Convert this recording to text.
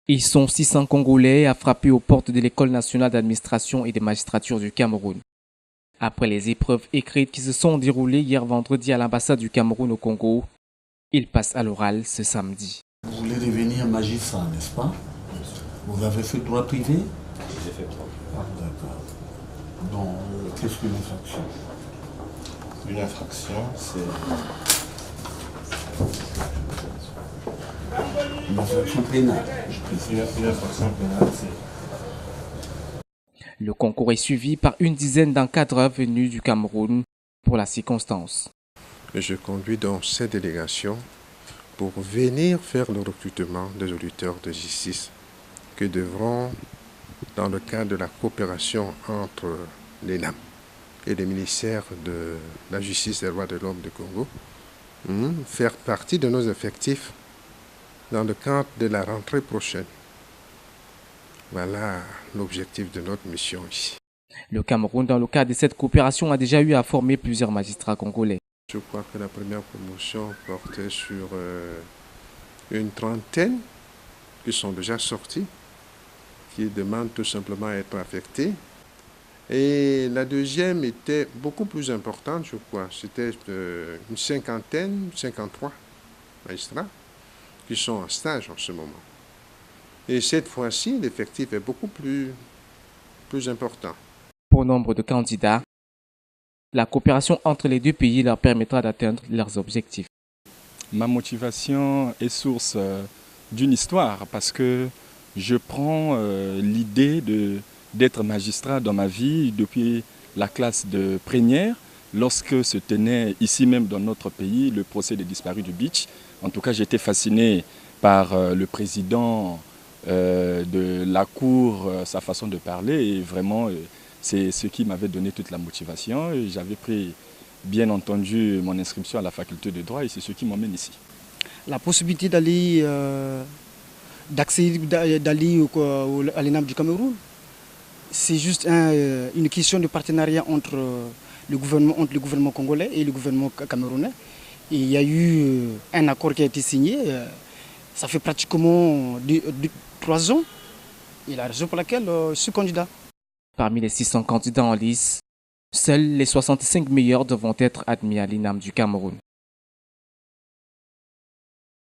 Ils sont 600 Congolais à frapper aux portes de l'École nationale d'administration et de magistrature du Cameroun. Après les épreuves écrites qui se sont déroulées hier vendredi à l'ambassade du Cameroun au Congo, ils passent à l'oral ce samedi. Vous voulez devenir magistrat, n'est-ce pas? Vous avez fait droit privé? J'ai fait droit. Ah, d'accord. Donc, qu'est-ce qu'une infraction? Une infraction, c'est Une infraction pénale. une infraction pénale, c'est Le concours est suivi par une dizaine d'encadreurs venus du Cameroun pour la circonstance. Je conduis donc cette délégation pour venir faire le recrutement des auditeurs de justice que devront, dans le cadre de la coopération entre l'ENAM et le ministère de la Justice et des droits de l'homme du Congo, faire partie de nos effectifs dans le cadre de la rentrée prochaine. Voilà l'objectif de notre mission ici. Le Cameroun, dans le cadre de cette coopération, a déjà eu à former plusieurs magistrats congolais. Je crois que la première promotion portait sur une trentaine qui sont déjà sortis, qui demandent tout simplement à être affectés. Et la deuxième était beaucoup plus importante, je crois. C'était une cinquantaine, 53 magistrats qui sont en stage en ce moment. Et cette fois-ci, l'effectif est beaucoup plus important. Pour nombre de candidats, la coopération entre les deux pays leur permettra d'atteindre leurs objectifs. Ma motivation est source d'une histoire parce que je prends l'idée d'être magistrat dans ma vie depuis la classe de première, lorsque se tenait ici même dans notre pays le procès des disparus du Beach. En tout cas, j'étais fasciné par le président de la Cour, sa façon de parler, et vraiment c'est ce qui m'avait donné toute la motivation. J'avais pris bien entendu mon inscription à la faculté de droit et c'est ce qui m'emmène ici. La possibilité d'aller à l'ENAM du Cameroun, c'est juste une question de partenariat entre le gouvernement congolais et le gouvernement camerounais. Et il y a eu un accord qui a été signé, ça fait pratiquement 3 ans, et la raison pour laquelle je suis candidat. Parmi les 600 candidats en lice, seuls les 65 meilleurs devront être admis à l'ENAM du Cameroun.